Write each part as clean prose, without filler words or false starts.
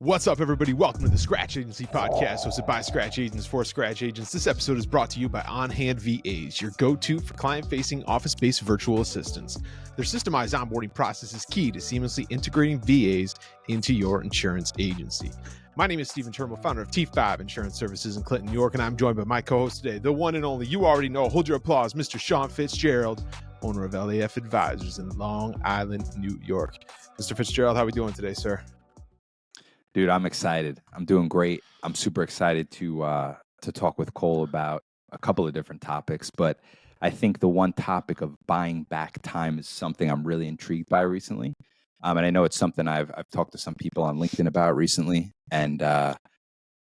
What's up, everybody? Welcome to the Scratch Agency podcast, hosted by Scratch Agents for Scratch Agents. This episode is brought to you by On Hand VAs, your go-to for client-facing office-based virtual assistants. Their systemized onboarding process is key to seamlessly integrating VAs into your insurance agency. My name is Stephen Turnbull, founder of T5 Insurance Services in Clinton, New York, and I'm joined by my co-host today, the one and only, you already know, hold your applause, Mr. Sean Fitzgerald, owner of LAF Advisors in Long Island, New York. Mr. Fitzgerald, how are we doing today, sir? Dude, I'm excited. I'm doing great. I'm super excited to talk with Cole about a couple of different topics, but I think the one topic of buying back time is something I'm really intrigued by recently. And I know it's something I've talked to some people on LinkedIn about recently, and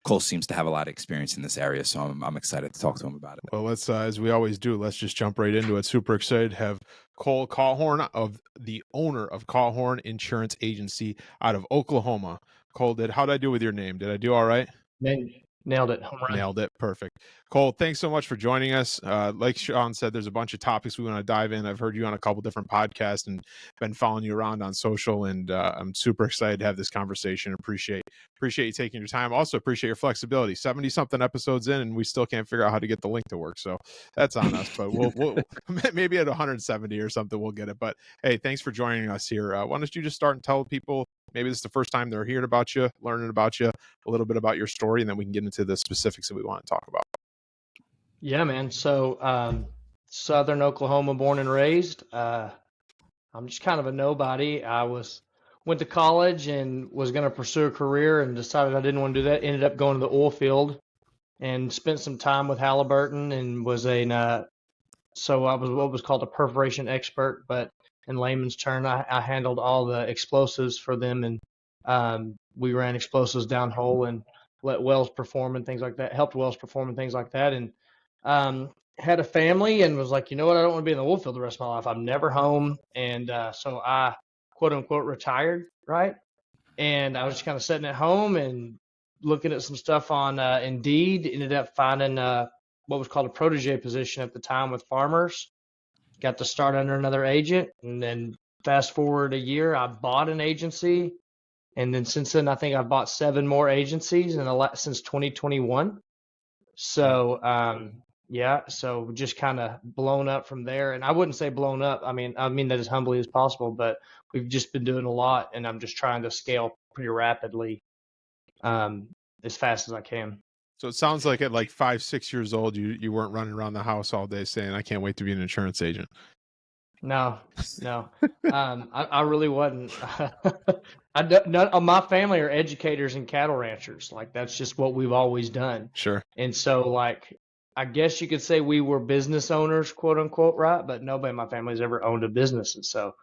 Cole seems to have a lot of experience in this area, so I'm excited to talk to him about it. Well, let's, as we always do, let's just jump right into it. Super excited to have Cole Caughern, of the owner of Caughern Insurance Agency out of Oklahoma. Cole, how did I do with your name? Did I do all right? Nailed it. Home run. Nailed it. Perfect. Cole, thanks so much for joining us. Like Sean said, there's a bunch of topics we want to dive in. I've heard you on a couple different podcasts and been following you around on social, and I'm super excited to have this conversation. Appreciate you taking your time. Also appreciate your flexibility. 70 something episodes in, and we still can't figure out how to get the link to work. So that's on us, but we'll maybe at 170 or something, we'll get it. But hey, thanks for joining us here. Why don't you just start and tell people, maybe this is the first time they're hearing about you, learning about you, a little bit about your story, and then we can get into the specifics that we want to talk about. Yeah, man. So, Southern Oklahoma, born and raised. I'm just kind of a nobody. Went to college and was going to pursue a career and decided I didn't want to do that. Ended up going to the oil field and spent some time with Halliburton and so I was what was called a perforation expert, but in layman's term, I handled all the explosives for them, and we ran explosives downhole and let wells perform and things like that, helped wells perform and things like that. And had a family and was like, you know what, I don't want to be in the oil field the rest of my life. I'm never home. And so I, quote unquote, retired, right? And I was just kind of sitting at home and looking at some stuff on Indeed, ended up finding what was called a protege position at the time with farmers. Got to start under another agent, and then fast forward a year, I bought an agency, and then since then, I think I've bought 7 more agencies since 2021. So, yeah, so just kind of blown up from there. And I wouldn't say blown up. I mean that as humbly as possible, but we've just been doing a lot, and I'm just trying to scale pretty rapidly, as fast as I can. So it sounds like at like 5-6 years old, you weren't running around the house all day saying, I can't wait to be an insurance agent. No. I really wasn't. None of my family are educators and cattle ranchers. Like, that's just what we've always done. Sure. And so, like, I guess you could say we were business owners, quote unquote, right? But nobody in my family's ever owned a business. And so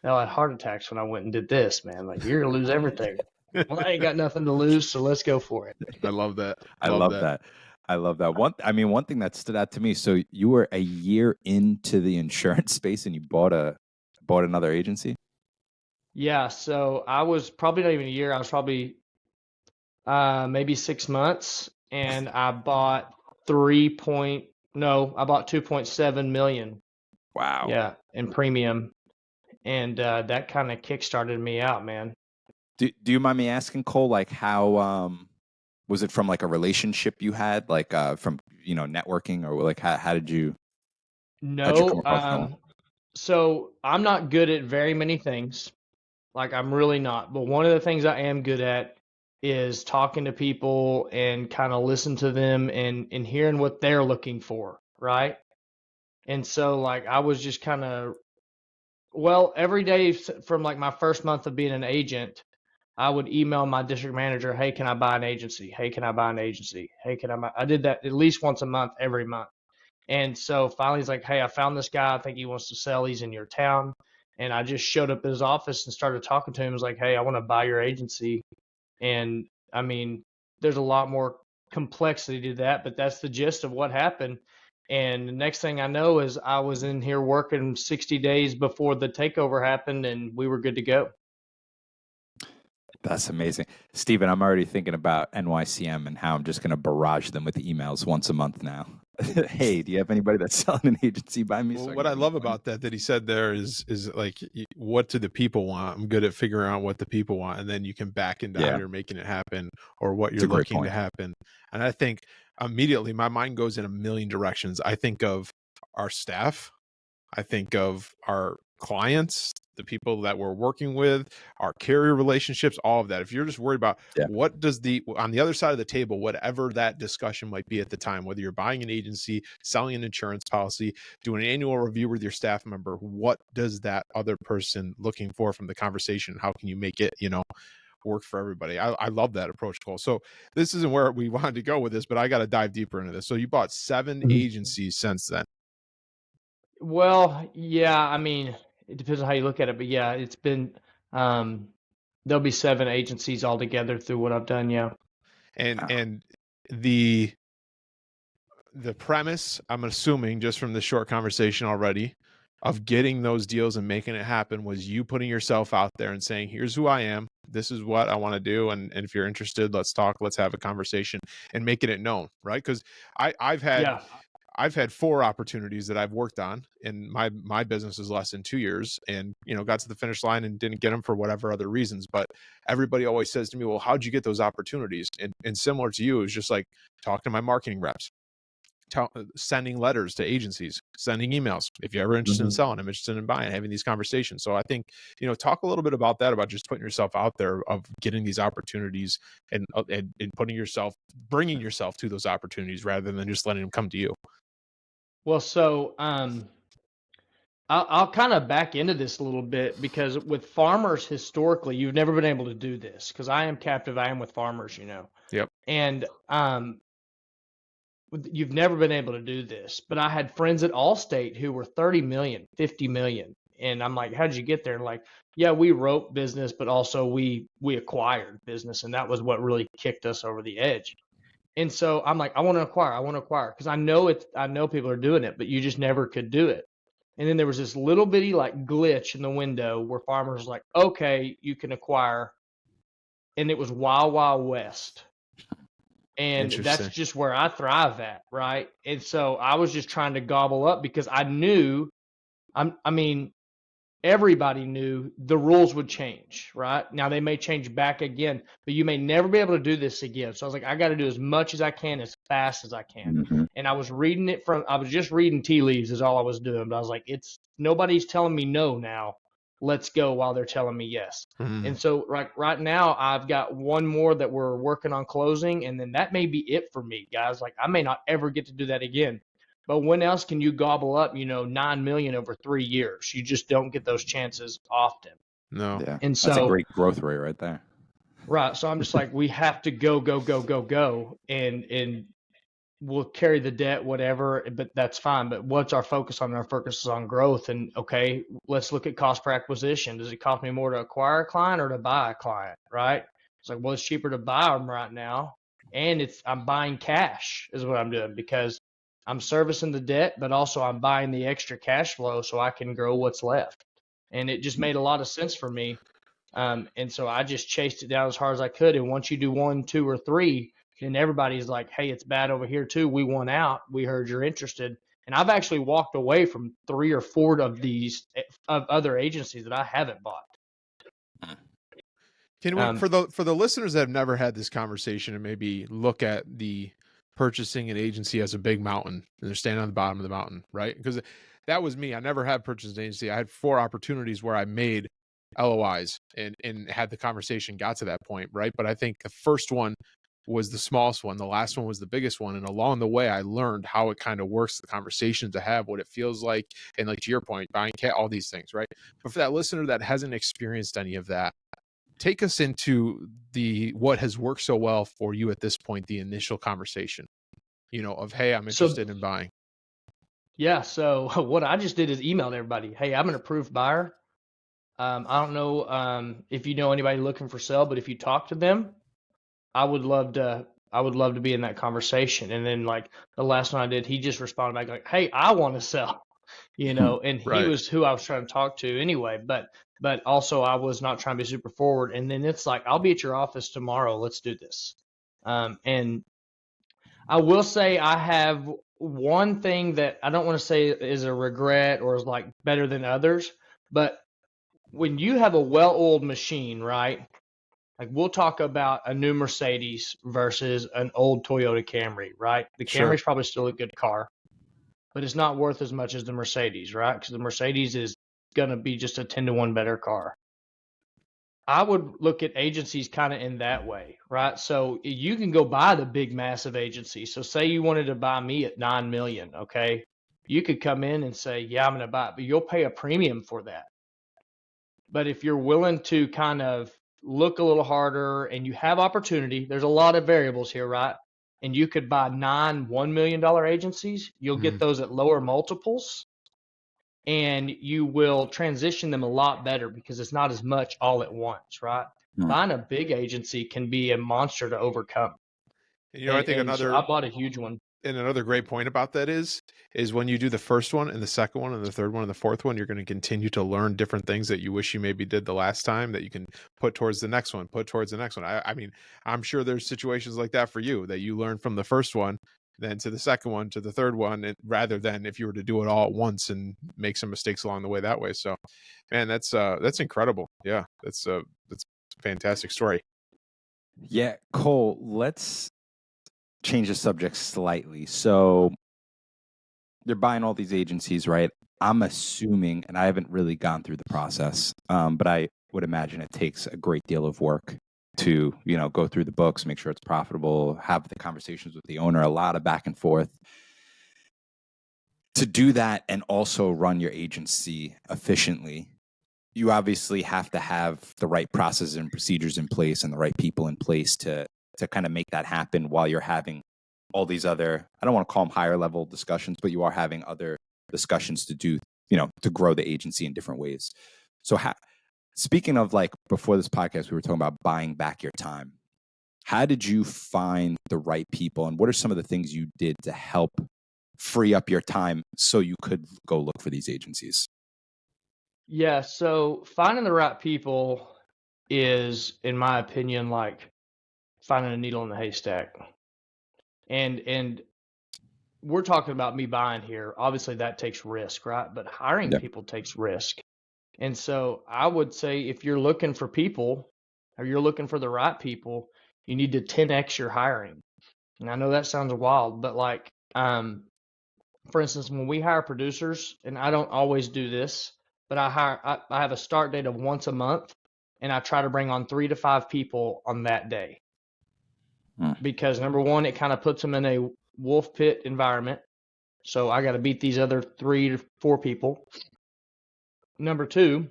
I had heart attacks when I went and did this, man. Like, you're going to lose everything. Well, I ain't got nothing to lose, so let's go for it. I love that. I love that. One thing that stood out to me. So you were a year into the insurance space and you bought another agency? Yeah. So I was probably not even a year. I was probably maybe 6 months, and I bought 2.7 million. Wow. Yeah, in premium. And that kind of kickstarted me out, man. Do you mind me asking, Cole, like how was it from like a relationship you had, like from networking, or like how'd you come across that? So I'm not good at very many things. Like, I'm really not. But one of the things I am good at is talking to people and kind of listen to them and hearing what they're looking for, right? And so, like, I was just kind of, every day from like my first month of being an agent, I would email my district manager, hey, can I buy an agency? Hey, can I buy an agency? Hey, I did that at least once a month, every month. And so finally he's like, hey, I found this guy. I think he wants to sell. He's in your town. And I just showed up at his office and started talking to him. I was like, hey, I want to buy your agency. And I mean, there's a lot more complexity to that, but that's the gist of what happened. And the next thing I know is I was in here working 60 days before the takeover happened, and we were good to go. That's amazing. Stephen, I'm already thinking about NYCM and how I'm just going to barrage them with emails once a month now. Hey, do you have anybody that's selling an agency by me? Well, So what I can love about that he said there is like, what do the people want? I'm good at figuring out what the people want, and then you can back into how Yeah, you're making it happen or what it's you're a great looking to point. happen. And I think immediately my mind goes in a million directions. I think of our staff, I think of our clients, the people that we're working with, our carrier relationships, all of that. If you're just worried about Yeah. what does on the other side of the table, whatever that discussion might be at the time, whether you're buying an agency, selling an insurance policy, doing an annual review with your staff member, what does that other person looking for from the conversation? How can you make it, work for everybody? I love that approach, Cole. So this isn't where we wanted to go with this, but I got to dive deeper into this. So you bought 7 Mhm. agencies since then. Well, yeah, I mean, it depends on how you look at it, but yeah, it's been there'll be 7 agencies altogether through what I've done. Yeah. And Wow. and the premise, I'm assuming just from this short conversation already, of getting those deals and making it happen was you putting yourself out there and saying, here's who I am, this is what I want to do, and if you're interested, let's talk, let's have a conversation, and making it known, right? Because Yeah. I've had 4 opportunities that I've worked on, and my business is less than 2 years, and got to the finish line and didn't get them for whatever other reasons. But everybody always says to me, well, how'd you get those opportunities? And similar to you, it was just like talking to my marketing reps, sending letters to agencies, sending emails. If you're ever interested in Mhm. selling, I'm interested in buying, having these conversations. So I think, talk a little bit about that, about just putting yourself out there, of getting these opportunities, and putting yourself, bringing yourself to those opportunities rather than just letting them come to you. Well, so I'll kind of back into this a little bit because with farmers historically, you've never been able to do this because I am captive. I am with farmers, Yep. and you've never been able to do this. But I had friends at Allstate who were 30 million, 50 million, and I'm like, how did you get there? And like, yeah, we wrote business, but also we acquired business, and that was what really kicked us over the edge. And so I'm like, I want to acquire because I know people are doing it, but you just never could do it. And then there was this little bitty like glitch in the window where farmers was like, okay, you can acquire. And it was Wild Wild West. And that's Interesting. just where I thrive at, right? And so I was just trying to gobble up because I knew I mean, everybody knew the rules would change, right? Now they may change back again, but you may never be able to do this again. So I was like, I got to do as much as I can, as fast as I can. Mhm. And I was just reading tea leaves is all I was doing. But I was like, nobody's telling me no now. Let's go while they're telling me yes. Mhm. And so right now I've got one more that we're working on closing, and then that may be it for me, guys. Like I may not ever get to do that again. But when else can you gobble up, 9 million over 3 years? You just don't get those chances often. No. Yeah, And that's a so, great growth rate right there. right. So I'm just like, we have to go, go, go, go, go. And we'll carry the debt, whatever, but that's fine. But what's our focus on? Our focus is on growth. And okay, let's look at cost per acquisition. Does it cost me more to acquire a client or to buy a client? Right. It's like, well, it's cheaper to buy them right now. And I'm buying cash is what I'm doing because I'm servicing the debt, but also I'm buying the extra cash flow so I can grow what's left. And it just made a lot of sense for me. And so I just chased it down as hard as I could. And once you do 1, 2, or 3, then everybody's like, hey, it's bad over here too. We won out. We heard you're interested. And I've actually walked away from 3 or 4 of these of other agencies that I haven't bought. Can we, Um, for the listeners that have never had this conversation and maybe look at the purchasing an agency as a big mountain and they're standing on the bottom of the mountain, right? Because that was me. I never had purchased an agency. I had 4 opportunities where I made LOIs and had the conversation, got to that point, right? But I think the first one was the smallest one. The last one was the biggest one. And along the way, I learned how it kind of works, the conversations to have, what it feels like. And like to your point, buying cat, all these things, right? But for that listener that hasn't experienced any of that, take us into what has worked so well for you at this point, the initial conversation, of, hey, I'm so interested in buying. yeah, so what I just did is emailed everybody, hey, I'm an approved buyer. I don't know if you know anybody looking for sale, but if you talk to them, I would love to be in that conversation. And then like the last one I did, he just responded back like, hey, I want to sell, and he Right. was who I was trying to talk to anyway, but also I was not trying to be super forward. And then it's like, I'll be at your office tomorrow. Let's do this. And I will say I have one thing that I don't want to say is a regret or is like better than others, but when you have a well-oiled machine, right? Like we'll talk about a new Mercedes versus an old Toyota Camry, right? The Sure. Camry's probably still a good car, but it's not worth as much as the Mercedes, right? Because the Mercedes is going to be just a 10-to-1 better car. I would look at agencies kind of in that way, right? So you can go buy the big, massive agency. So say you wanted to buy me at 9 million, okay? You could come in and say, yeah, I'm going to buy it, but you'll pay a premium for that. But if you're willing to kind of look a little harder and you have opportunity, there's a lot of variables here, right? And you could buy 9 $1 million agencies. You'll get those at lower multiples, and you will transition them a lot better because it's not as much all at once, right? Buying a big agency can be a monster to overcome. You know, I think so I bought a huge one. And another great point about that is when you do the first one and the second one and the third one and the fourth one, you're going to continue to learn different things that you wish you maybe did the last time that you can put towards the next one, I mean, I'm sure there's situations like that for you that you learn from the first one, then to the second one, to the third one, and rather than if you were to do it all at once and make some mistakes along the way that way. So, man, that's incredible. Yeah, that's a fantastic story. Yeah, Cole, let's change the subject slightly. So they're buying all these agencies, right? I'm assuming, and I haven't really gone through the process, but I would imagine it takes a great deal of work to, go through the books, make sure it's profitable, have the conversations with the owner, a lot of back and forth. To do that and also run your agency efficiently, you obviously have to have the right processes and procedures in place and the right people in place to kind of make that happen while you're having all these other, I don't want to call them higher level discussions, but you are having other discussions to do, to grow the agency in different ways. So speaking of, like, before this podcast, we were talking about buying back your time. How did you find the right people, and what are some of the things you did to help free up your time so you could go look for these agencies? Yeah, so finding the right people is, in my opinion, like finding a needle in the haystack. And we're talking about me buying here. Obviously, that takes risk, right? But hiring people takes risk. And so I would say if you're looking for people or you're looking for the right people, you need to 10x your hiring. And I know that sounds wild, but like, for instance, when we hire producers, and I don't always do this, but I have a start date of once a month, and I try to bring on 3 to 5 people on that day. Because number one, it kind of puts them in a wolf pit environment. So I got to beat these other 3 to 4 people. Number two,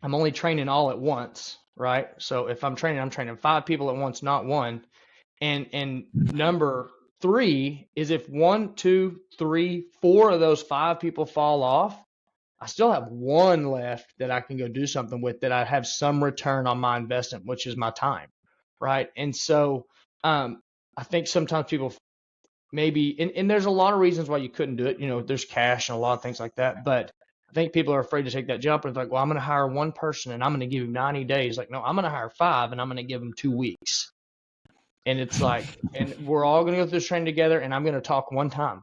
I'm only training all at once, right? So if I'm training 5 people at once, not one. And number 3 is if 1, 2, 3, 4 of those 5 people fall off, I still have 1 left that I can go do something with, that I have some return on my investment, which is my time, right? And so I think sometimes people maybe, and there's a lot of reasons why you couldn't do it. There's cash and a lot of things like that. But I think people are afraid to take that jump and it's like, well, I'm going to hire 1 person and I'm going to give him 90 days. Like, no, I'm going to hire 5 and I'm going to give them 2 weeks. And it's like, and we're all going to go through this training together and I'm going to talk 1 time,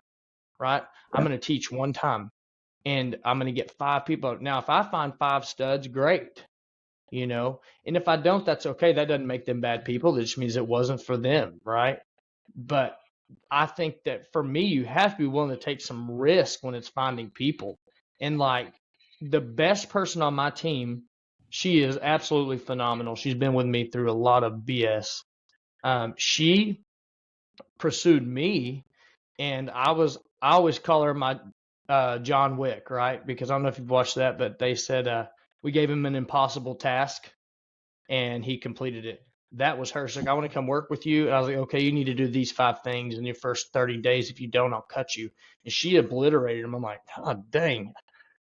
right? I'm going to teach 1 time and I'm going to get 5 people. Now, if I find 5 studs, great. And if I don't, that's okay. That doesn't make them bad people. That just means it wasn't for them, right? But I think that for me, you have to be willing to take some risk when it's finding people. And like the best person on my team, she is absolutely phenomenal. She's been with me through a lot of BS. She pursued me, and I always call her my John Wick, right? Because I don't know if you've watched that, but they said we gave him an impossible task, and he completed it. That was her. She's like, I want to come work with you. And I was like, okay, you need to do these 5 things in your first 30 days. If you don't, I'll cut you. And she obliterated them. I'm like, God dang.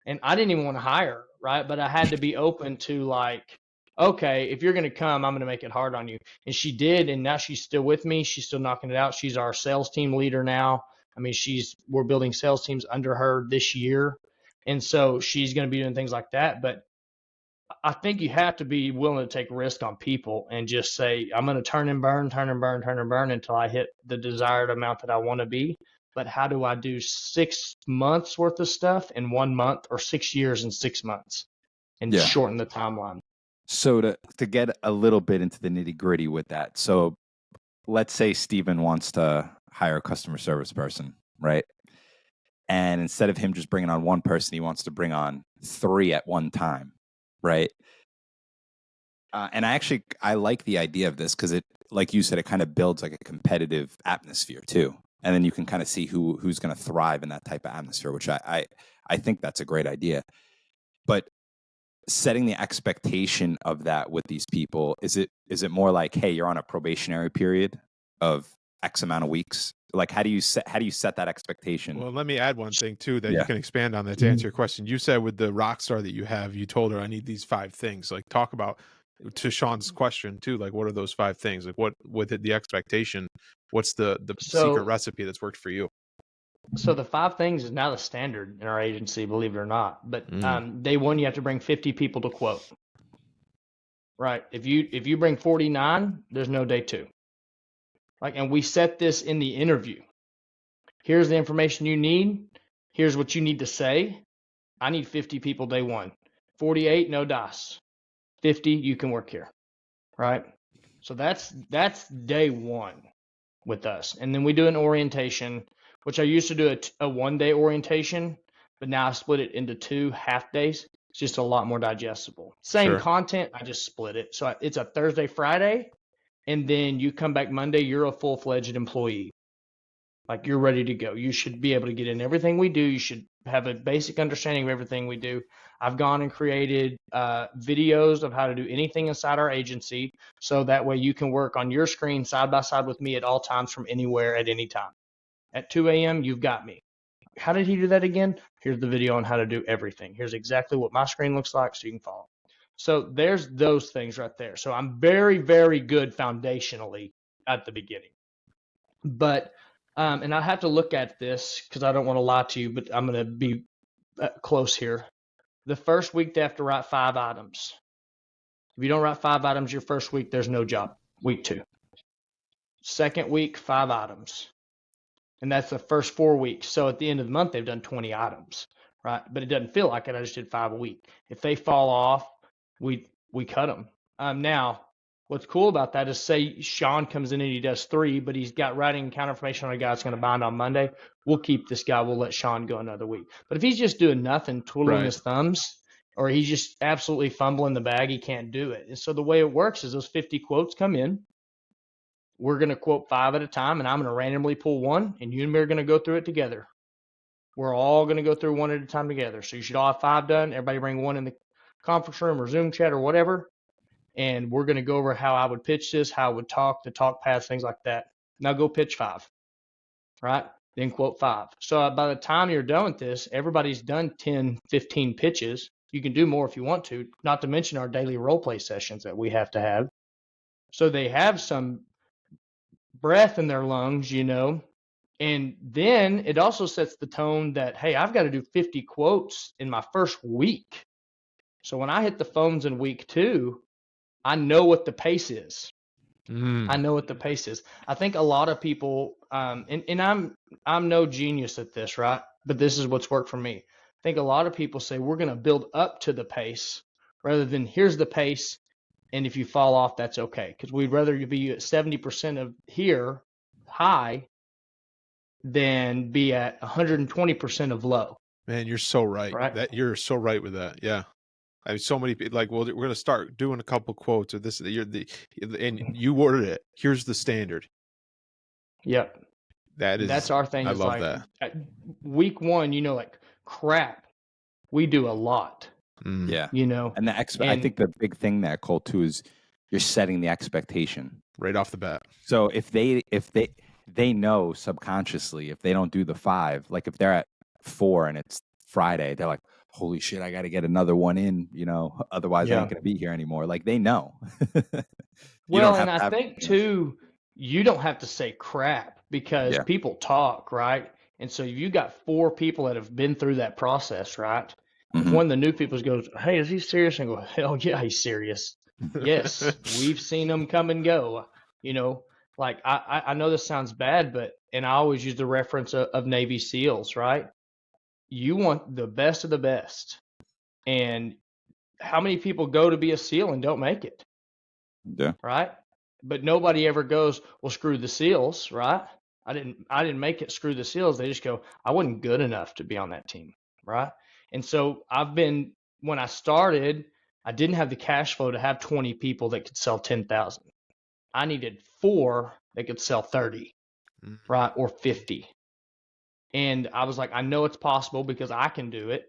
And I didn't even want to hire her, right? But I had to be open to like, okay, if you're going to come, I'm going to make it hard on you. And she did. And now she's still with me. She's still knocking it out. She's our sales team leader now. I mean, we're building sales teams under her this year. And so she's going to be doing things like that. But I think you have to be willing to take risk on people and just say, I'm going to turn and burn until I hit the desired amount that I want to be. but how do I do 6 months worth of stuff in 1 month, or 6 years in 6 months, and Yeah. shorten the timeline? So to get a little bit into the nitty gritty with that. So let's say Steven wants to hire a customer service person, right? And instead of him just bringing on one person, he wants to bring on 3 at one time, right? And I like the idea of this because it, like you said, it kind of builds like a competitive atmosphere too. And then you can kind of see who's going to thrive in that type of atmosphere, which I think that's a great idea. But setting the expectation of that with these people, is it more like, hey, you're on a probationary period of X amount of weeks? Like, how do you set that expectation? Well, let me add one thing too that Yeah. you can expand on that to answer your question. You said with the rock star that you have, you told her, I need these 5 things. Like, talk about, to Sean's question too, like, what are those 5 things? Like, what with the expectation, what's the secret recipe that's worked for you? So the 5 things is now the standard in our agency, believe it or not. But day one, you have to bring 50 people to quote. Right. If you bring 49, there's no day 2. Like, and we set this in the interview. Here's the information you need. Here's what you need to say. I need 50 people day 1. 48, no dice. 50, you can work here. Right. So that's day 1 with us. And then we do an orientation, which I used to do a 1-day orientation, but now I split it into 2 half days. It's just a lot more digestible. Same content, I just split it. So it's a Thursday, Friday, and then you come back Monday, you're a full-fledged employee. Like, you're ready to go. You should be able to get in everything we do. You should have a basic understanding of everything we do. I've gone and created videos of how to do anything inside our agency, so that way you can work on your screen side by side with me at all times from anywhere at any time. At 2 a.m., you've got me. How did he do that again? Here's the video on how to do everything. Here's exactly what my screen looks like so you can follow. So there's those things right there. So I'm very, very good foundationally at the beginning. But, and I have to look at this because I don't want to lie to you, but I'm going to be close here. The first week they have to write 5 items. If you don't write 5 items your first week, there's no job. Week 2. Second week, 5 items. And that's the first 4 weeks. So at the end of the month, they've done 20 items, right? But it doesn't feel like it. I just did 5 a week. If they fall off, we cut them. Now, what's cool about that is, say Sean comes in and he does 3, but he's got writing and counter information on a guy that's going to bind on Monday. We'll keep this guy. We'll let Sean go another week. But if he's just doing nothing, twiddling his thumbs, or he's just absolutely fumbling the bag, he can't do it. And so the way it works is those 50 quotes come in. We're going to quote 5 at a time, and I'm going to randomly pull 1, and you and me are going to go through it together. We're all going to go through 1 at a time together. So you should all have 5 done. Everybody bring 1 in the conference room or Zoom chat or whatever, and we're going to go over how I would pitch this, how I would talk, the talk paths, things like that. Now go pitch 5, right? Then quote 5. So by the time you're done with this, everybody's done 10, 15 pitches. You can do more if you want to, not to mention our daily role play sessions that we have to have. So they have some breath in their lungs, and then it also sets the tone that, hey, I've got to do 50 quotes in my first week. So when I hit the phones in week 2, I know what the pace is. I know what the pace is. I think a lot of people, and I'm no genius at this, right? But this is what's worked for me. I think a lot of people say we're going to build up to the pace rather than here's the pace, and if you fall off, that's okay. Because we'd rather you be at 70% of here high than be at 120% of low. Man, you're so right. You're so right with that. Yeah. I mean, so many people like, well, we're going to start doing a couple quotes or this, and you worded it. Here's the standard. Yep. That's our thing. I love like, that. Week 1, like crap, we do a lot. Yeah. And I think the big thing there, Cole, too, is you're setting the expectation right off the bat. So if they know subconsciously, if they don't do the 5, like if they're at 4 and it's Friday, they're like, holy shit, I got to get another one in, otherwise I ain't going to be here anymore. Like, they know. Well, and I think too, you don't have to say crap because people talk, right? And so you got 4 people that have been through that process, right? If one of the new people goes, hey, is he serious? And I go, hell yeah, he's serious. Yes, we've seen him come and go. like I know this sounds bad, but and I always use the reference of Navy SEALs, right? You want the best of the best. And how many people go to be a SEAL and don't make it, Yeah. right? But nobody ever goes, well, screw the SEALs, right? I didn't make it, screw the SEALs. They just go, I wasn't good enough to be on that team, right? And so when I started, I didn't have the cash flow to have 20 people that could sell 10,000. I needed 4 that could sell 30, Mm. right? Or 50. And I was like, I know it's possible because I can do it.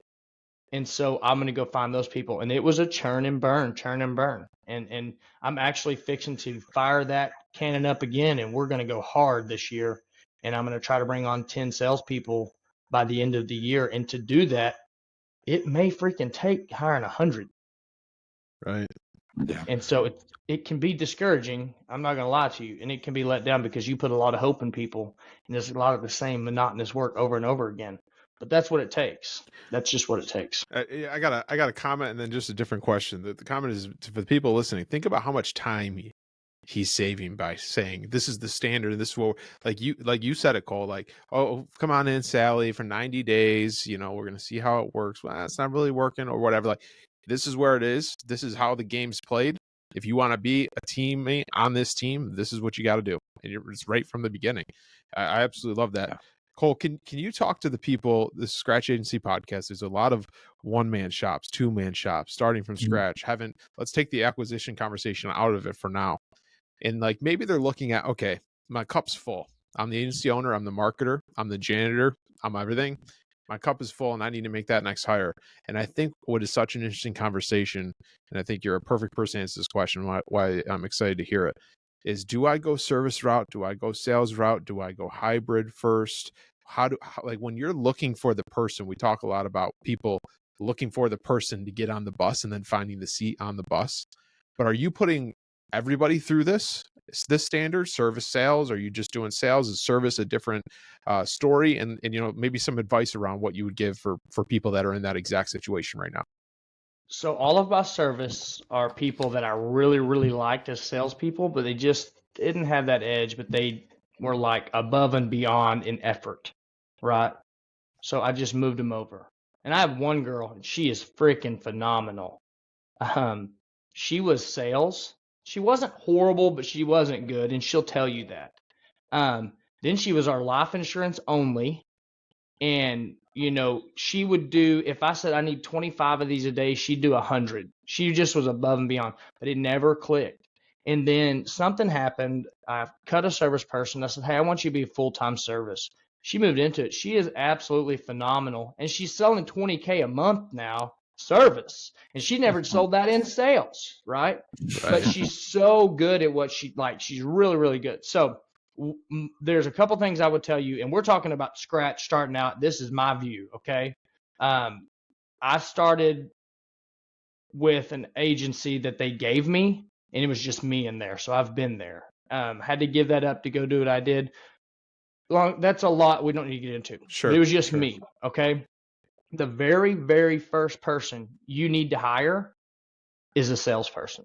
And so I'm going to go find those people. And it was a churn and burn. And I'm actually fixing to fire that cannon up again. And we're going to go hard this year. And I'm going to try to bring on 10 salespeople by the end of the year. And to do that, it may freaking take hiring 100. Right. Yeah. And so it can be discouraging. I'm not going to lie to you. And it can be let down because you put a lot of hope in people. And there's a lot of the same monotonous work over and over again. But that's what it takes. That's just what it takes. I got a comment and then just a different question. The comment is for the people listening. Think about how much time he's saving by saying this is the standard. This is what, like you said it, Cole. Like, oh, come on in, Sally, for 90 days. You know, we're gonna see how it works. Well, it's not really working or whatever. Like, this is where it is. This is how the game's played. If you want to be a teammate on this team, this is what you got to do. And it's right from the beginning. I absolutely love that. Yeah. Cole, can you talk to the people, the Scratch Agency podcast? There's a lot of one-man shops, two-man shops, starting from scratch. Let's take the acquisition conversation out of it for now. And like maybe they're looking at, okay, my cup's full. I'm the agency owner, I'm the marketer, I'm the janitor, I'm everything. My cup is full and I need to make that next hire. And I think what is such an interesting conversation, and I think you're a perfect person to answer this question, why I'm excited to hear it, is do I go service route? Do I go sales route? Do I go hybrid first? Like when you're looking for the person, we talk a lot about people looking for the person to get on the bus and then finding the seat on the bus. But are you putting everybody through this? Is this standard service sales? Are you just doing sales? Is service a different story? And you know, maybe some advice around what you would give for people that are in that exact situation right now. So all of my service are people that I really, really liked as salespeople, but they just didn't have that edge, but they were like above and beyond in effort, right? So I just moved them over. And I have one girl, and she is freaking phenomenal. She was sales. She wasn't horrible, but she wasn't good, and she'll tell you that. Then she was our life insurance only. And, you know, she would do, if I said I need 25 of these a day, she'd do 100. She just was above and beyond, but it never clicked. And then something happened. I cut a service person. I said, hey, I want you to be full-time service. She moved into it. She is absolutely phenomenal. And she's selling 20K a month now, service. And she never sold that in sales, right? But she's so good at what she like. She's really, really good. So there's a couple things I would tell you, and we're talking about scratch starting out. This is my view, okay? I started with an agency that they gave me, and it was just me in there. So I've been there. Had to give that up to go do what I did. That's a lot we don't need to get into. Sure. But it was just me, okay? The very, very first person you need to hire is a salesperson.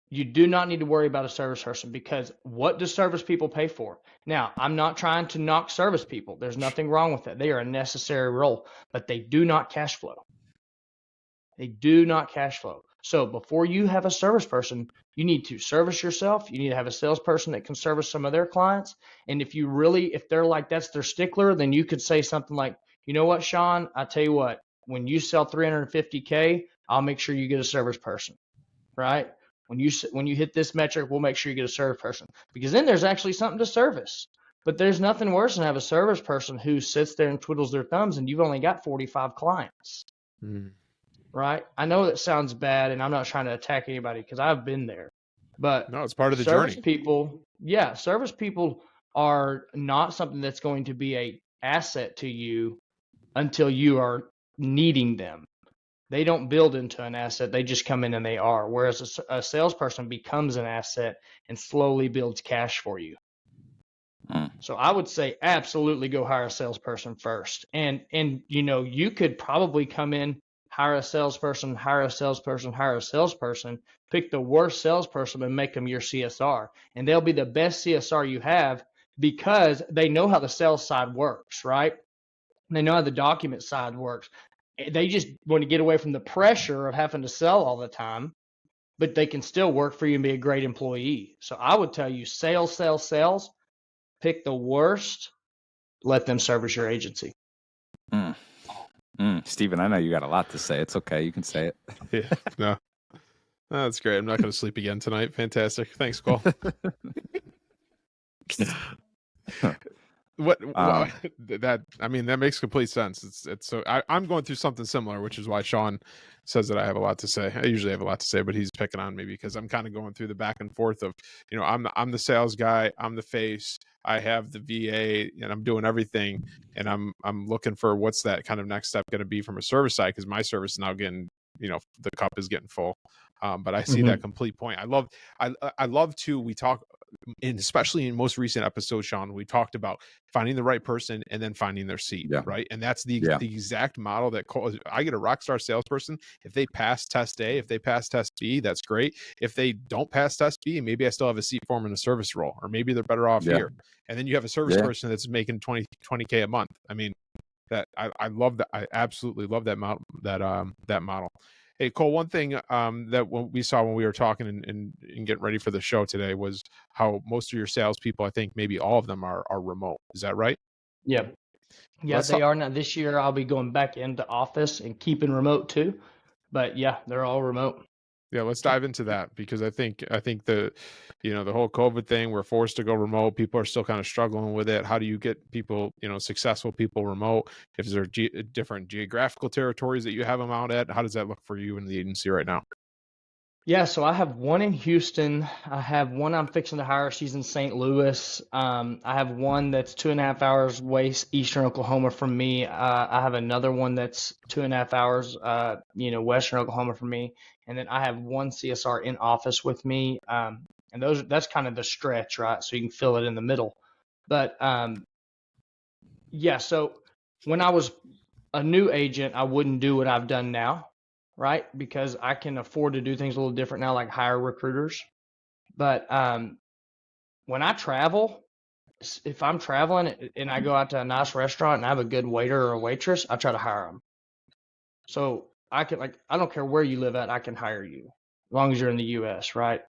You do not need to worry about a service person, because what do service people pay for? Now, I'm not trying to knock service people. There's nothing wrong with that. They are a necessary role, but they do not cash flow. They do not cash flow. So before you have a service person, you need to service yourself. You need to have a salesperson that can service some of their clients. And if they're like, that's their stickler, then you could say something like, you know what, Sean, I tell you what, when you sell 350K, I'll make sure you get a service person, right? When you hit this metric, we'll make sure you get a service person, because then there's actually something to service. But there's nothing worse than have a service person who sits there and twiddles their thumbs and you've only got 45 clients. Right? I know that sounds bad, and I'm not trying to attack anybody because I've been there. But no, it's part of the service journey. Service people are not something that's going to be an asset to you until you are needing them. They don't build into an asset. They just come in and they are. Whereas a salesperson becomes an asset and slowly builds cash for you. So I would say absolutely go hire a salesperson first. And you know, you could probably come in, hire a salesperson, hire a salesperson, hire a salesperson. Pick the worst salesperson and make them your CSR. And they'll be the best CSR you have because they know how the sales side works, right? They know how the document side works. They just want to get away from the pressure of having to sell all the time, but they can still work for you and be a great employee. So I would tell you, sales, sales, sales. Pick the worst. Let them service your agency. Steven, I know you got a lot to say. It's okay. You can say it. Yeah, no, that's great. I'm not going to sleep again tonight. Fantastic. Thanks, Cole. What that I mean, that makes complete sense. It's so I'm going through something similar, which is why Sean says that I have a lot to say. I usually have a lot to say, but he's picking on me because I'm kind of going through the back and forth of, I'm the sales guy, I'm the face, I have the VA, and I'm doing everything, and I'm looking for what's that kind of next step going to be from a service side, because my service is now getting, the cup is getting full. But I see that complete point. I love to, we talk, and especially in most recent episodes, Sean, we talked about finding the right person and then finding their seat, right? And that's the exact model that I get a rock star salesperson. If they pass test A, if they pass test B, that's great. If they don't pass test B, maybe I still have a seat for them in a service role, or maybe they're better off here. And then you have a service person that's making 20K a month. I mean, that I love that. I absolutely love that model. That model. Hey, Cole, one thing that we saw when we were talking and getting ready for the show today was how most of your salespeople, I think maybe all of them are remote. Is that right? Yeah. Yeah, they are. Now this year I'll be going back into office and keeping remote too. But yeah, they're all remote. Yeah, let's dive into that, because I think the whole COVID thing, we're forced to go remote. People are still kind of struggling with it. How do you get people, successful people remote? If there are different geographical territories that you have them out at, how does that look for you in the agency right now? Yeah, so I have one in Houston. I have one I'm fixing to hire. She's in St. Louis. I have one that's 2.5 hours west eastern Oklahoma from me. I have another one that's 2.5 hours, western Oklahoma from me. And then I have one CSR in office with me. And that's kind of the stretch, right? So you can fill it in the middle. But yeah, so when I was a new agent, I wouldn't do what I've done now, right? Because I can afford to do things a little different now, like hire recruiters. But when I travel, if I'm traveling and I go out to a nice restaurant and I have a good waiter or a waitress, I try to hire them. So I don't care where you live at, I can hire you as long as you're in the U.S., right?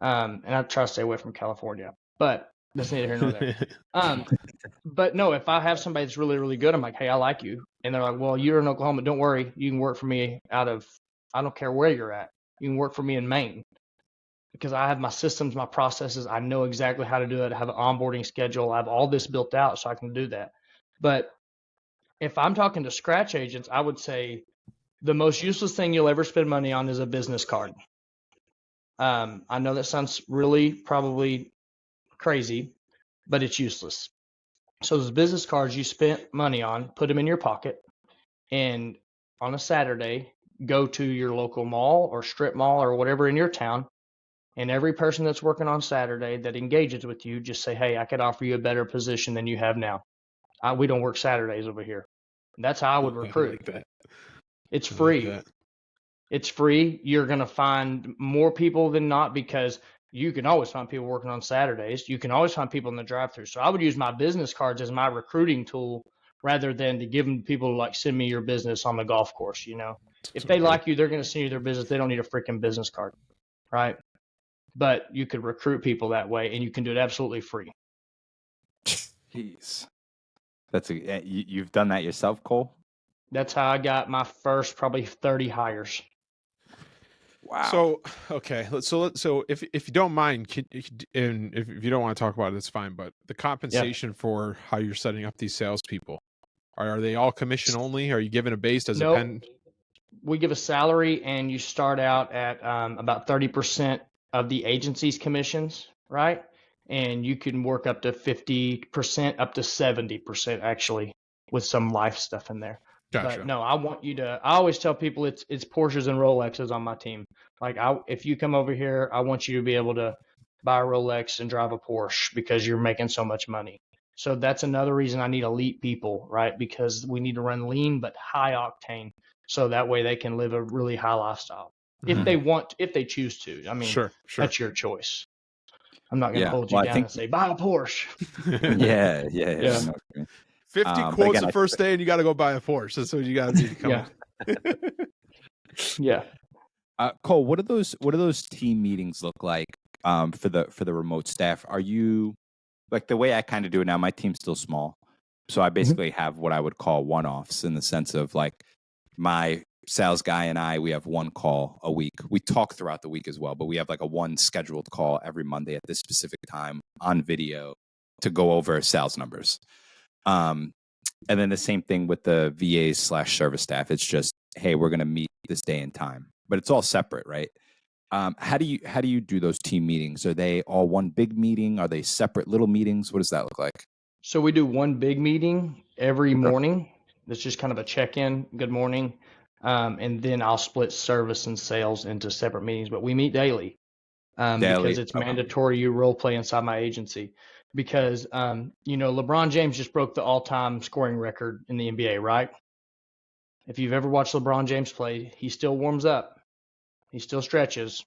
And I try to stay away from California, but that's neither here nor there. But no, if I have somebody that's really, really good, I'm like, hey, I like you. And they're like, well, you're in Oklahoma. Don't worry. You can work for me I don't care where you're at. You can work for me in Maine, because I have my systems, my processes. I know exactly how to do it. I have an onboarding schedule. I have all this built out so I can do that. But if I'm talking to scratch agents, I would say the most useless thing you'll ever spend money on is a business card. I know that sounds really probably crazy, but it's useless. So those business cards you spent money on, put them in your pocket, and on a Saturday, go to your local mall or strip mall or whatever in your town, and every person that's working on Saturday that engages with you, just say, hey, I could offer you a better position than you have now. We don't work Saturdays over here. And that's how I would recruit. I like that. It's free. Like that. It's free. You're going to find more people than not, because you can always find people working on Saturdays. You can always find people in the drive-thru. So I would use my business cards as my recruiting tool rather than to give them people like, send me your business on the golf course. If they like you, they're going to send you their business. They don't need a freaking business card, right? But you could recruit people that way, and you can do it absolutely free. Jeez. You've done that yourself, Cole? That's how I got my first probably 30 hires. Wow. So, okay. So if you don't mind, and if you don't want to talk about it, it's fine. But the compensation for how you're setting up these salespeople, are they all commission only? Are you given a base as a pen? We give a salary, and you start out at about 30% of the agency's commissions, right? And you can work up to 50%, up to 70% actually, with some life stuff in there. Gotcha. But no, I always tell people it's Porsches and Rolexes on my team. Like, if you come over here, I want you to be able to buy a Rolex and drive a Porsche because you're making so much money. So that's another reason I need elite people, right? Because we need to run lean but high octane. so that way they can live a really high lifestyle if they choose to. I mean, Sure. that's your choice. I'm not going to Yeah. hold you Well, I down think and say buy a Porsche. yeah. Yeah. I know what you mean. 50 But quotes again, the first day and you got to go buy a Porsche. That's what you got to do to come Yeah. in. Yeah. Cole, what do those team meetings look like for the remote staff? Are you like the way I kind of do it now? My team's still small, so I basically have what I would call one-offs in the sense of like my sales guy and I, we have one call a week. We talk throughout the week as well, but we have like a one scheduled call every Monday at this specific time on video to go over sales numbers. And then the same thing with the VAs/service staff. It's just, hey, we're going to meet this day and time, but it's all separate, right? How do you do those team meetings? Are they all one big meeting? Are they separate little meetings? What does that look like? So we do one big meeting every morning. It's just kind of a check-in. Good morning. And then I'll split service and sales into separate meetings, but we meet daily. Because it's mandatory you role play inside my agency. Because LeBron James just broke the all-time scoring record in the NBA, right? If you've ever watched LeBron James play, he still warms up, he still stretches,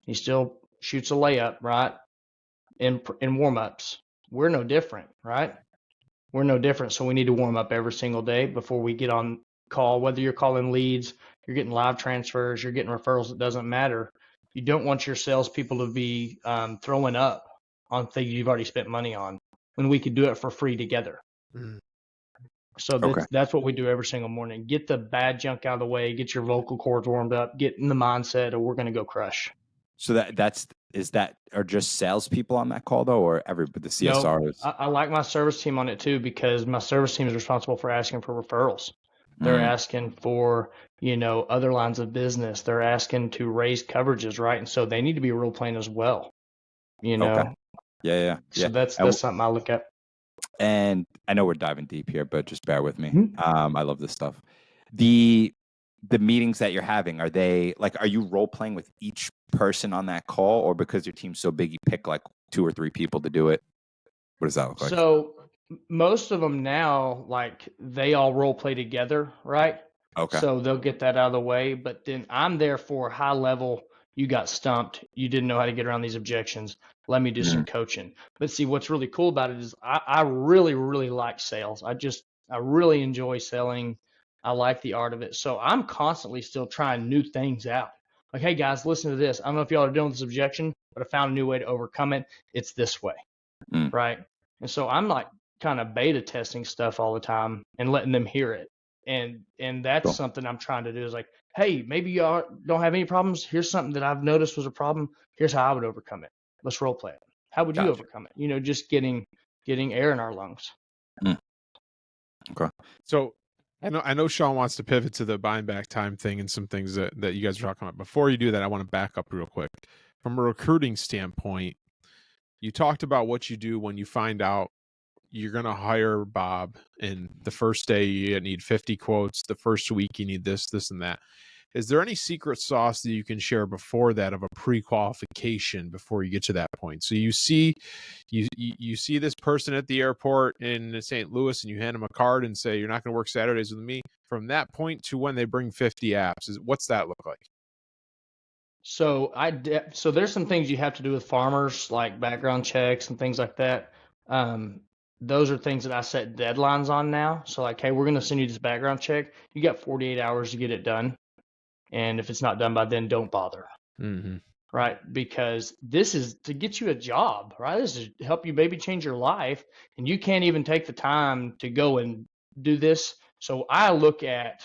he still shoots a layup, right? In warm-ups. We're no different, right? We're no different. So we need to warm up every single day before we get on call. Whether you're calling leads, you're getting live transfers, you're getting referrals, it doesn't matter. You don't want your salespeople to be throwing up on things you've already spent money on when we could do it for free together. So that's what we do every single morning. Get the bad junk out of the way, get your vocal cords warmed up, get in the mindset of we're going to go crush. So are just salespeople on that call though, or the CSRs? No, I like my service team on it too, because my service team is responsible for asking for referrals. They're asking for, other lines of business. They're asking to raise coverages, right? And so they need to be role playing as well. Okay. Yeah. So that's something I look at. And I know we're diving deep here, but just bear with me. I love this stuff. The meetings that you're having, are you role playing with each person on that call, or because your team's so big, you pick like 2 or 3 people to do it? What does that look like? So most of them now, like they all role play together, right? Okay. So they'll get that out of the way, but then I'm there for high level. You got stumped. You didn't know how to get around these objections. Let me do some coaching. But see, what's really cool about it is I really, really like sales. I really enjoy selling. I like the art of it. So I'm constantly still trying new things out. Like, hey guys, listen to this. I don't know if y'all are dealing with this objection, but I found a new way to overcome it. It's this way, right? And so I'm like kind of beta testing stuff all the time and letting them hear it. And that's something I'm trying to do is like, hey, maybe y'all don't have any problems. Here's something that I've noticed was a problem. Here's how I would overcome it. Let's role play it. How would you overcome it? Just getting air in our lungs. Okay. So I know Sean wants to pivot to the buying back time thing and some things that you guys are talking about. Before you do that, I want to back up real quick. From a recruiting standpoint, you talked about what you do when you find out you're going to hire Bob, and the first day you need 50 quotes. The first week you need this, and that. Is there any secret sauce that you can share before that of a pre-qualification before you get to that point? So you see this person at the airport in St. Louis and you hand them a card and say, you're not going to work Saturdays with me. From that point to when they bring 50 apps, what's that look like? So so there's some things you have to do with farmers, like background checks and things like that. Those are things that I set deadlines on now. So like, hey, we're going to send you this background check. You got 48 hours to get it done. And if it's not done by then, don't bother. Right? Because this is to get you a job, right? This is to help you maybe change your life. And you can't even take the time to go and do this. So I look at,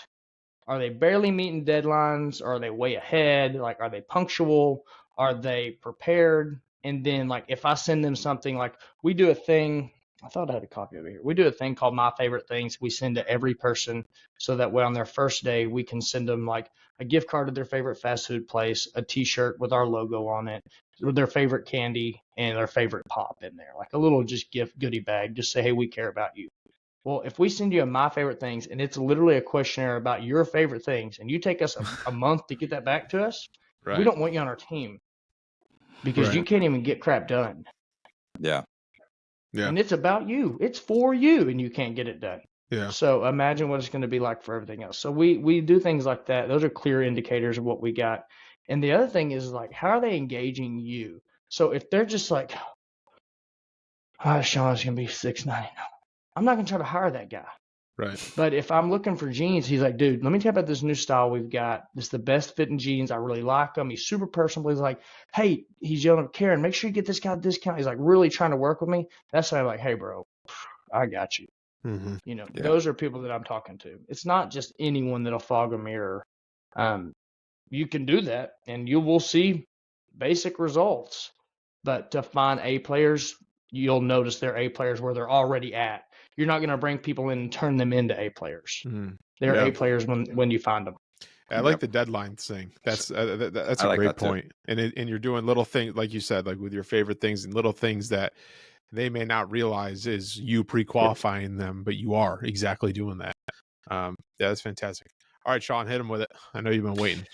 are they barely meeting deadlines? Are they way ahead? Like, are they punctual? Are they prepared? And then like, if I send them something, like we do a thing, I thought I had a copy over here. We do a thing called My Favorite Things. We send to every person so that way on their first day, we can send them like a gift card to their favorite fast food place, a t-shirt with our logo on it, with their favorite candy and their favorite pop in there, like a little just gift goodie bag. Just say, hey, we care about you. Well, if we send you a My Favorite Things and it's literally a questionnaire about your favorite things and you take us a month to get that back to us, we don't want you on our team because you can't even get crap done. Yeah. And it's about you. It's for you and you can't get it done. Yeah. So imagine what it's going to be like for everything else. So we do things like that. Those are clear indicators of what we got. And the other thing is like, how are they engaging you? So if they're just like, oh, Sean, it's going to be $6.99. I'm not going to try to hire that guy. Right. But if I'm looking for jeans, he's like, dude, let me tell you about this new style we've got. It's the best fitting jeans. I really like them. He's super personable. He's like, hey, he's yelling, Karen, make sure you get this guy a discount. He's like really trying to work with me. That's why I'm like, hey, bro, I got you. Mm-hmm. Yeah. Yeah. Those are people that I'm talking to. It's not just anyone that'll fog a mirror. You can do that and you will see basic results. But to find A players, you'll notice they're A players where they're already at. You're not going to bring people in and turn them into A players. Mm-hmm. They're Yeah. A players when you find them. I like Yep. the deadline thing. That's I a like great that too. point. And you're doing little things, like you said, like with your favorite things and little things that they may not realize is you pre-qualifying them, but you are exactly doing that. Yeah, that's fantastic. All right, Sean, hit him with it. I know you've been waiting.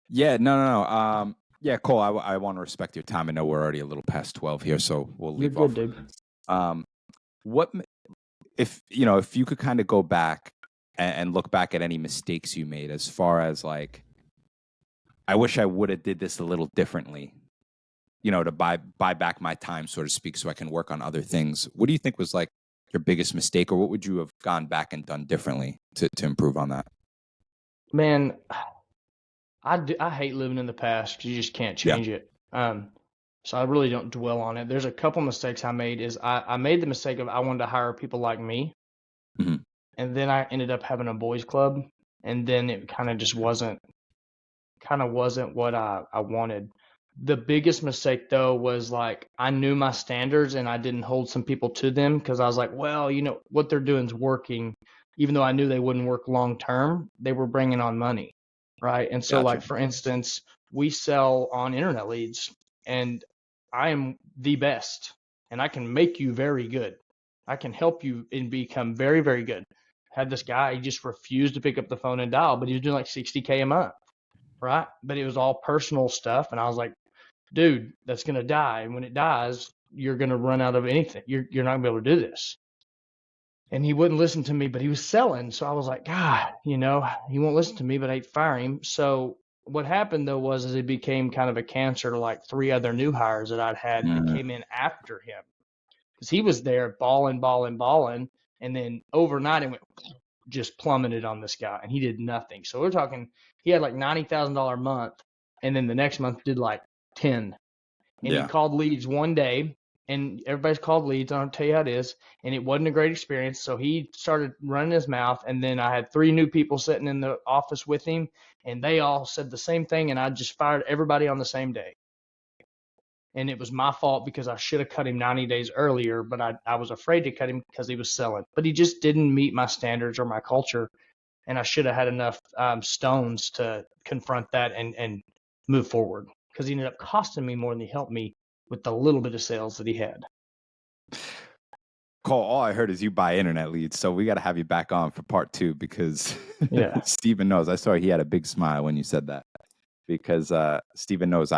Yeah, no. Yeah, Cole, I want to respect your time. I know we're already a little past 12 here, so we'll You're leave good, off. dude. What if you could kind of go back and look back at any mistakes you made, as far as like, I wish I would have did this a little differently, to buy back my time, so to speak, so I can work on other things. What do you think was like your biggest mistake, or what would you have gone back and done differently to improve on that? Man, I hate living in the past 'cause you just can't Yeah. change it. So I really don't dwell on it. There's a couple mistakes I made. I made the mistake of I wanted to hire people like me, Mhm. and then I ended up having a boys club, and then it kind of just wasn't what I wanted. The biggest mistake though was like I knew my standards and I didn't hold some people to them because I was like, well, what they're doing is working, even though I knew they wouldn't work long term. They were bringing on money, right? And so, like Gotcha. for instance, we sell on internet leads, and I am the best, and I can make you very good. I can help you and become very, very good. Had this guy, he just refused to pick up the phone and dial, but he was doing like 60K a month, right? But it was all personal stuff. And I was like, dude, that's going to die. And when it dies, you're going to run out of anything. You're not going to be able to do this. And he wouldn't listen to me, but he was selling. So I was like, God, he won't listen to me, but I'd fire him. So what happened though was it became kind of a cancer to like 3 other new hires that I'd had that Mm. came in after him because he was there balling. And then overnight it went just plummeted on this guy and he did nothing. So we're talking, he had like $90,000 a month. And then the next month did like 10. And he Yeah. called leads one day, and everybody's called leads. I'll tell you how it is. And it wasn't a great experience. So he started running his mouth. And then I had 3 new people sitting in the office with him, and they all said the same thing. And I just fired everybody on the same day. And it was my fault because I should have cut him 90 days earlier, but I was afraid to cut him because he was selling. But he just didn't meet my standards or my culture. And I should have had enough stones to confront that and move forward because he ended up costing me more than he helped me with the little bit of sales that he had. Cole, all I heard is you buy internet leads, so we got to have you back on for part 2 because Yeah. Steven knows. I saw he had a big smile when you said that because Steven knows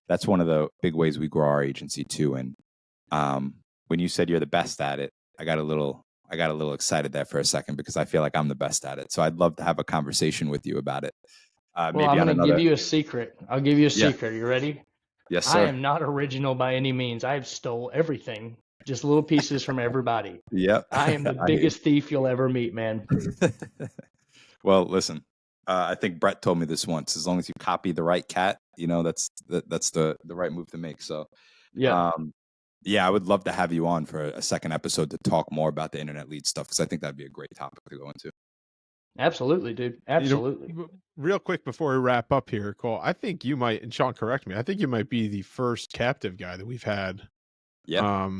that's one of the big ways we grow our agency too. And when you said you're the best at it, I got a little excited there for a second because I feel like I'm the best at it. So I'd love to have a conversation with you about it. Well, Maybe I'm on going to another. give you a secret. I'll give you a Yeah. secret. You ready? Yes, I sir. am not original by any means. I've stole everything, just little pieces from everybody. Yep. I am the biggest thief you'll ever meet, man. Well, listen, I think Brett told me this once. As long as you copy the right cat, that's the right move to make. So, Yeah. Yeah, I would love to have you on for a second episode to talk more about the internet lead stuff because I think that'd be a great topic to go into. Absolutely, dude. Absolutely. Real quick before we wrap up here, Cole, I think you might, and Sean, correct me, I think you might be the first captive guy that we've had. Yeah.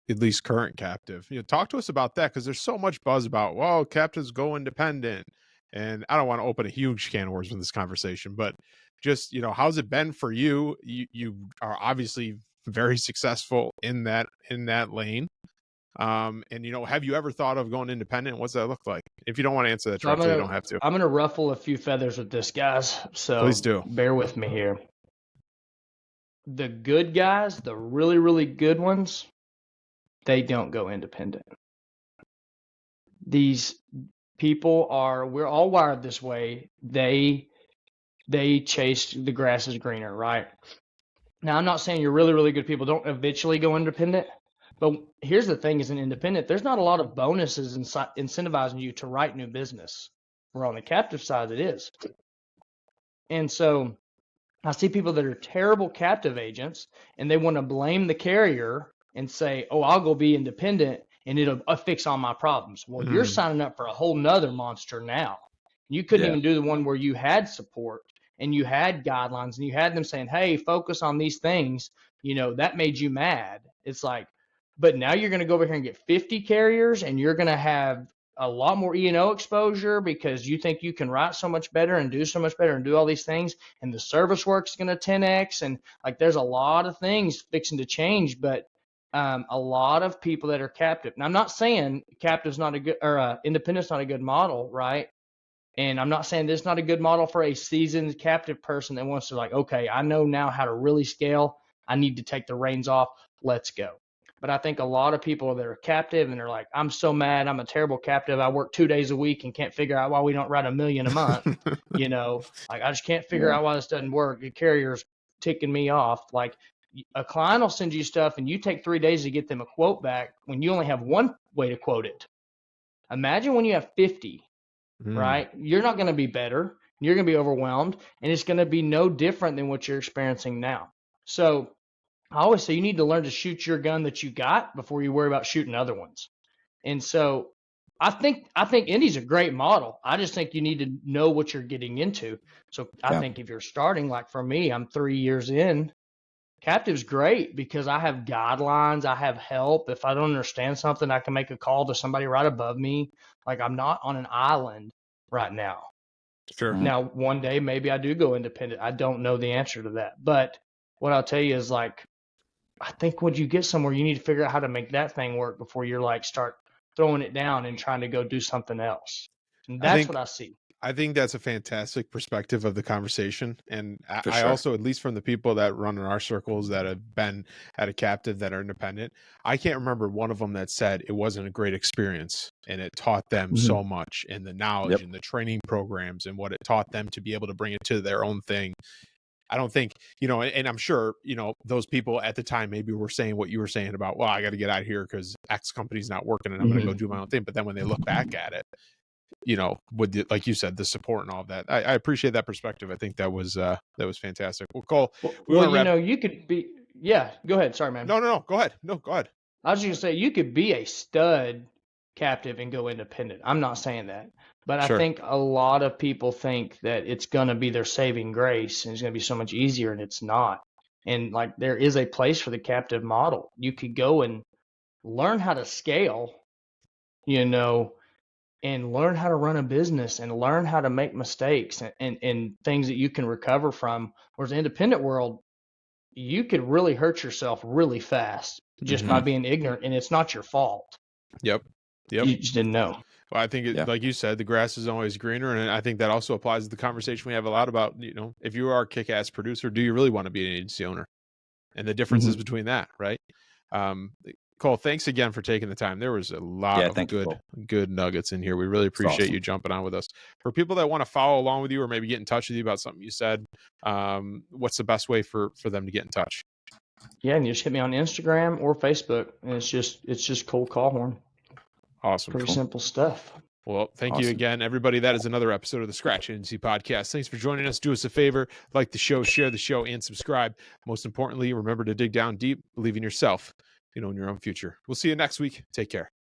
At least current captive. Talk to us about that because there's so much buzz about, well, captives go independent. And I don't want to open a huge can of worms in this conversation, but just, how's it been for you? You are obviously very successful in that lane. And have you ever thought of going independent? What's that look like? If you don't want to answer that So directly, you don't have to. I'm gonna ruffle a few feathers with this, guys. So Please do. bear with me here. The good guys, the really, really good ones, they don't go independent. these we're all wired this way. They chase the grass is greener, right? Now, I'm not saying you're really, really good people don't eventually go independent, but here's the thing: as an independent, there's not a lot of bonuses incentivizing you to write new business. Where on the captive side, it is. And so I see people that are terrible captive agents, and they want to blame the carrier and say, "Oh, I'll go be independent, and it'll fix all my problems." Well, you're signing up for a whole nother monster now. You couldn't even do the one where you had support and you had guidelines and you had them saying, "Hey, focus on these things." That made you mad. It's like, but now you're going to go over here and get 50 carriers, and you're going to have a lot more E&O exposure because you think you can write so much better and do so much better and do all these things, and the service work is going to 10x, and like there's a lot of things fixing to change. But a lot of people that are captive, and I'm not saying captive's not a good, or independent's not a good model, right? And I'm not saying this is not a good model for a seasoned captive person that wants to, like, okay, I know now how to really scale. I need to take the reins off. Let's go. But I think a lot of people that are captive and they're like, I'm so mad. I'm a terrible captive. I work 2 days a week and can't figure out why we don't write $1 million a month. Like I just can't figure out why this doesn't work. The carrier's ticking me off. Like a client will send you stuff and you take 3 days to get them a quote back when you only have one way to quote it. Imagine when you have 50. Right? You're not going to be better. You're going to be overwhelmed, and it's going to be no different than what you're experiencing now. So I always say you need to learn to shoot your gun that you got before you worry about shooting other ones. And so I think Indy's a great model. I just think you need to know what you're getting into. So I think if you're starting, like for me, I'm 3 years in. Captive's great because I have guidelines, I have help. If I don't understand something, I can make a call to somebody right above me. Like I'm not on an island right now. Sure. Now, one day maybe I do go independent. I don't know the answer to that. But what I'll tell you is, like, I think when you get somewhere, you need to figure out how to make that thing work before you're like start throwing it down and trying to go do something else. And that's what I see. I think that's a fantastic perspective of the conversation. And For I sure. also, at least from the people that run in our circles that have been at a captive that are independent, I can't remember one of them that said it wasn't a great experience and it taught them so much, and the knowledge and the training programs and what it taught them to be able to bring it to their own thing. I don't think, and I'm sure, those people at the time maybe were saying what you were saying about, well, I got to get out of here because X company's not working and I'm going to go do my own thing. But then when they look back at it, with the, like you said, the support and all of that, I appreciate that perspective. I think that was fantastic. Well, Cole, you could be, go ahead. Sorry, man. No, go ahead. No, go ahead. I was just gonna say you could be a stud captive and go independent. I'm not saying that, but Sure. I think a lot of people think that it's gonna be their saving grace and it's gonna be so much easier, and it's not. And like there is a place for the captive model. You could go and learn how to scale, and learn how to run a business and learn how to make mistakes and things that you can recover from. Whereas the independent world, you could really hurt yourself really fast just by being ignorant, and it's not your fault. Yep. You just didn't know. Well, I think like you said, the grass is always greener. And I think that also applies to the conversation we have a lot about, if you are a kick-ass producer, do you really want to be an agency owner? And the differences between that, right? Cole, thanks again for taking the time. There was a lot of good nuggets in here. We really appreciate you jumping on with us. For people that want to follow along with you or maybe get in touch with you about something you said, what's the best way for them to get in touch? Yeah, and you just hit me on Instagram or Facebook, and it's just Cole Caughern. Awesome. Pretty simple stuff. Well, thank you again, everybody. That is another episode of the Scratch Agency Podcast. Thanks for joining us. Do us a favor, like the show, share the show, and subscribe. Most importantly, remember to dig down deep, believe in yourself, in your own future. We'll see you next week. Take care.